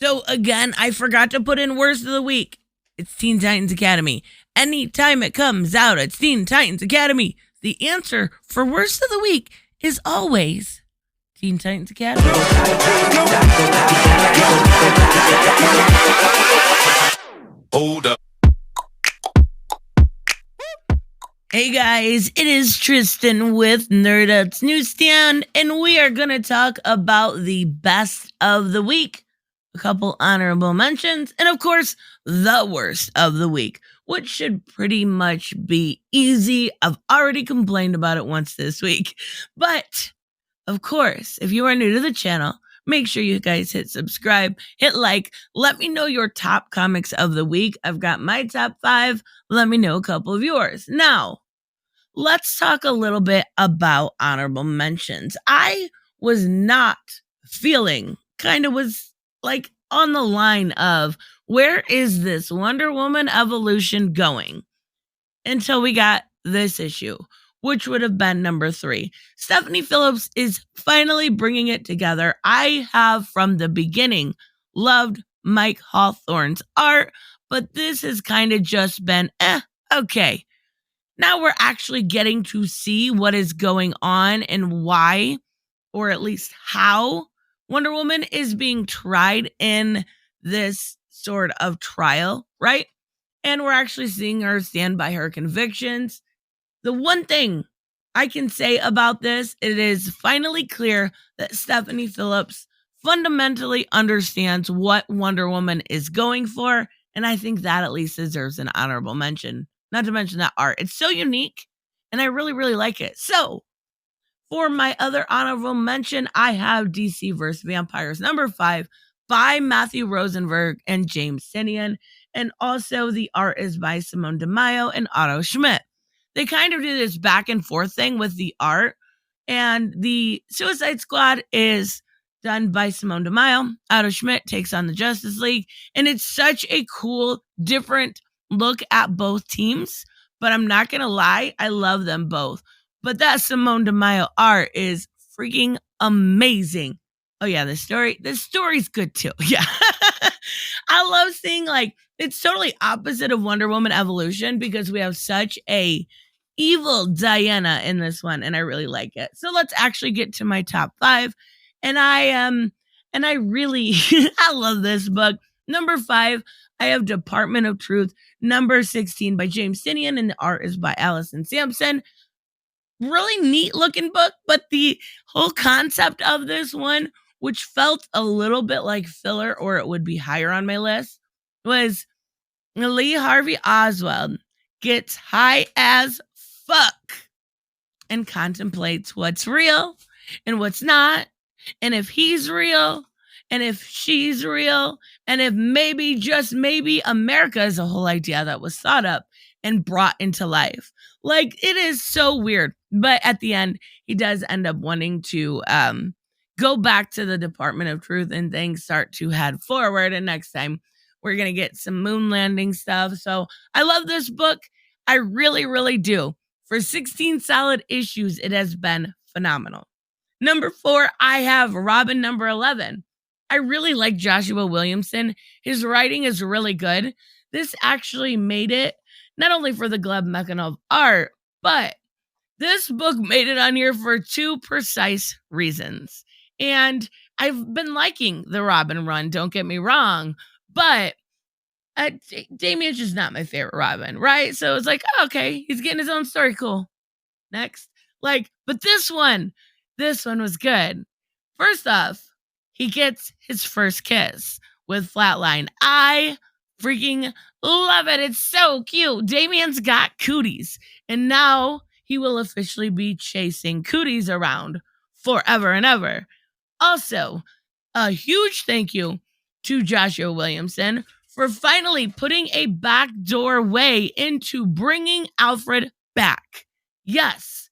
So again, I forgot to put in Worst of the Week. It's Teen Titans Academy. Anytime it comes out, it's Teen Titans Academy. The answer for Worst of the Week is always Teen Titans Academy. Hold up. Hey guys, it is Tristan with Nerd Out's Newsstand, and we are going to talk about the best of the week, a couple honorable mentions, and of course, the worst of the week, which should pretty much be easy. I've already complained about it once this week, but of course, if you are new to the channel, make sure you guys hit subscribe, hit like, let me know your top comics of the week. I've got my top 5. Let me know a couple of yours. Now, let's talk a little bit about honorable mentions. I was not feeling, was like on the line of, where is this Wonder Woman evolution going? Until we got this issue, which would have been number 3. Stephanie Phillips is finally bringing it together. I have from the beginning loved Mike Hawthorne's art, but this has kind of just been, okay. Now we're actually getting to see what is going on and why, or at least how, Wonder Woman is being tried in this sort of trial, right? And we're actually seeing her stand by her convictions. The one thing I can say about this, it is finally clear that Stephanie Phillips fundamentally understands what Wonder Woman is going for, and I think that at least deserves an honorable mention. Not to mention that art. It's so unique, and I really, really like it. So, for my other honorable mention, I have DC vs. Vampires number 5 by Matthew Rosenberg and James Tynion, and also the art is by Simone DeMaio and Otto Schmidt. They kind of do this back and forth thing with the art, and the Suicide Squad is done by Simone DeMaio. Otto Schmidt takes on the Justice League, and it's such a cool, different look at both teams, but I'm not going to lie, I love them both. But that Simone DeMaio art is freaking amazing. Oh yeah, the story's good too. Yeah. I love seeing, it's totally opposite of Wonder Woman Evolution because we have such a evil Diana in this one, and I really like it. So let's actually get to my top 5. And I really I love this book. Number 5, I have Department of Truth, number 16 by James Tynion, and the art is by Allison Sampson. Really neat looking book, but the whole concept of this one, which felt a little bit like filler, or it would be higher on my list, was Lee Harvey Oswald gets high as fuck and contemplates what's real and what's not, and if he's real, and if she's real, and if maybe, just maybe, America is a whole idea that was thought up and brought into life. It is so weird. But at the end, he does end up wanting to go back to the Department of Truth, and things start to head forward. And next time, we're going to get some moon landing stuff. So I love this book. I really, really do. For 16 solid issues, it has been phenomenal. Number 4, I have Robin number 11. I really like Joshua Williamson. His writing is really good. This actually made it not only for the Gleb Mekhanov art, but this book made it on here for 2 precise reasons. And I've been liking the Robin run, don't get me wrong, but Damien's just not my favorite Robin, right? So it's like, okay, he's getting his own story, cool. Next. But this one was good. First off, he gets his first kiss with Flatline. I freaking love it. It's so cute. Damien's got cooties, and now he will officially be chasing cooties around forever and ever. Also, a huge thank you to Joshua Williamson for finally putting a backdoor way into bringing Alfred back. Yes,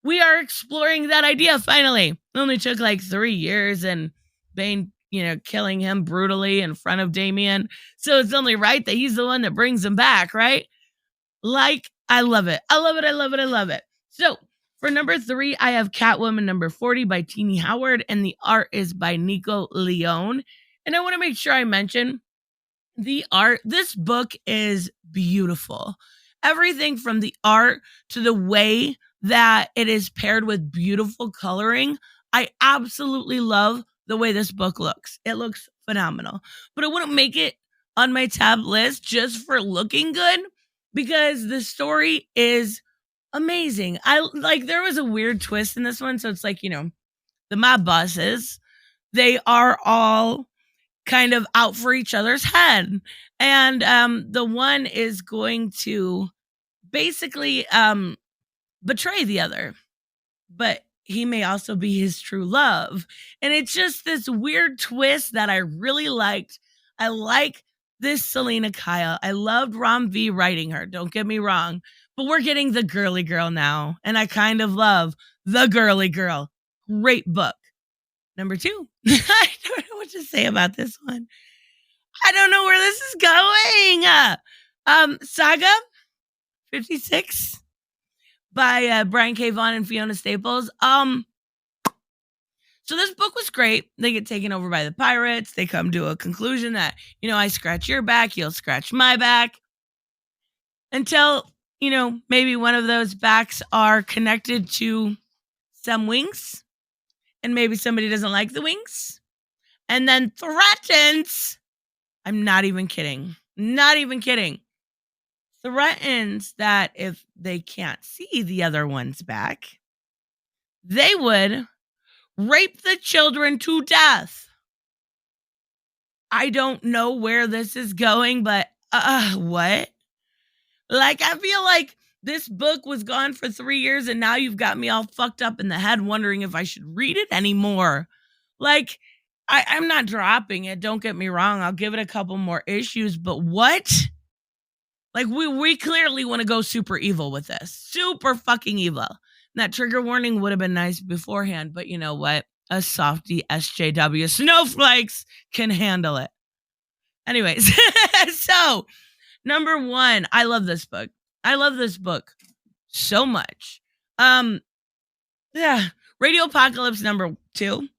we are exploring that idea finally. It only took 3 years, and Bane, killing him brutally in front of Damien. So it's only right that he's the one that brings him back, right? I love it. I love it. I love it. I love it. So for number 3, I have Catwoman number 40 by Teenie Howard, and the art is by Nico Leone. And I want to make sure I mention the art. This book is beautiful. Everything from the art to the way that it is paired with beautiful coloring. I absolutely love the way this book looks. It looks phenomenal. But I wouldn't make it on my tab list just for looking good because the story is amazing. There was a weird twist in this one. So it's like, the mob bosses, they are all kind of out for each other's head. And the one is going to basically betray the other, but he may also be his true love. And it's just this weird twist that I really liked. I like this Selena Kyle. I loved Rom V writing her, don't get me wrong, but we're getting the girly girl now. And I kind of love the girly girl. Great book. Number 2. I don't know what to say about this one. I don't know where this is going. Saga 56 by Brian K. Vaughan and Fiona Staples. So this book was great. They get taken over by the pirates. They come to a conclusion that, I scratch your back, you'll scratch my back. Until, maybe one of those backs are connected to some wings. And maybe somebody doesn't like the wings. And then threatens, I'm not even kidding, threatens that if they can't see the other one's back, they would rape the children to death. I don't know where this is going, but what? I feel like this book was gone for 3 years and now you've got me all fucked up in the head wondering if I should read it anymore. I'm not dropping it. Don't get me wrong. I'll give it a couple more issues, but what? We clearly want to go super evil with this. Super fucking evil. And that trigger warning would have been nice beforehand, but you know what? A softy SJW snowflakes can handle it. Anyways, so number 1, I love this book. I love this book so much. Radio Apocalypse number 2.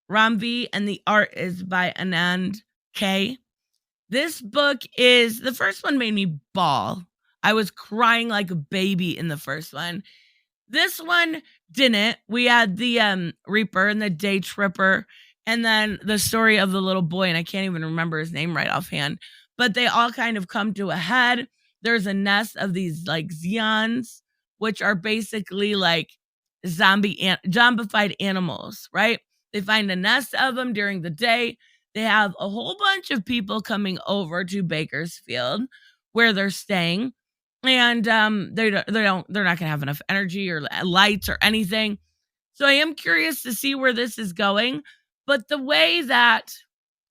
Rom V, and the art is by Anand K. This book is, the first one made me bawl. I was crying like a baby in the first one. This one didn't. We had the Reaper and the Day Tripper, and then the story of the little boy, and I can't even remember his name right offhand, but they all kind of come to a head. There's a nest of these Zeons, which are basically zombified animals, right? They find a nest of them during the day. They have a whole bunch of people coming over to Bakersfield where they're staying. And they're not going to have enough energy or lights or anything. So I am curious to see where this is going. But the way that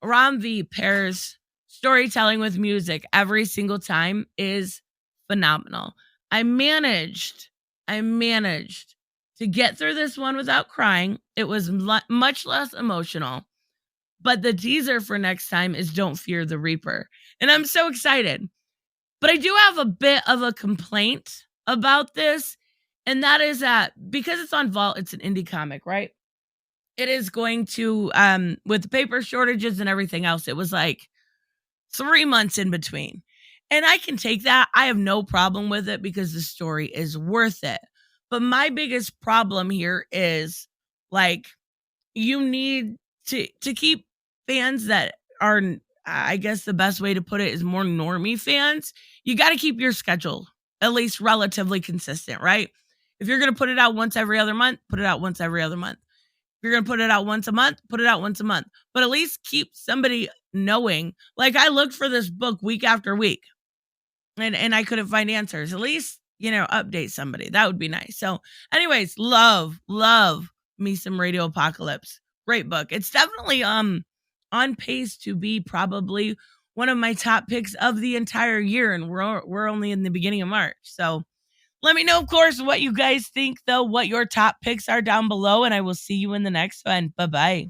Rom V pairs storytelling with music every single time is phenomenal. I managed to get through this one without crying. It was much less emotional. But the teaser for next time is Don't Fear the Reaper. And I'm so excited. But I do have a bit of a complaint about this. And that is that because it's on Vault, it's an indie comic, right? It is going to, with the paper shortages and everything else, it was 3 months in between. And I can take that. I have no problem with it because the story is worth it. But my biggest problem here is you need to keep fans that are, I guess the best way to put it is more normie fans. You got to keep your schedule at least relatively consistent, right? If you're going to put it out once every other month, put it out once every other month. If you're going to put it out once a month, put it out once a month. But at least keep somebody knowing. I looked for this book week after week and I couldn't find answers. At least, update somebody. That would be nice. So anyways, love me some Radio Apocalypse. Great book. It's definitely on pace to be probably one of my top picks of the entire year. And we're only in the beginning of March. So let me know, of course, what you guys think, though, what your top picks are down below. And I will see you in the next one. Bye-bye.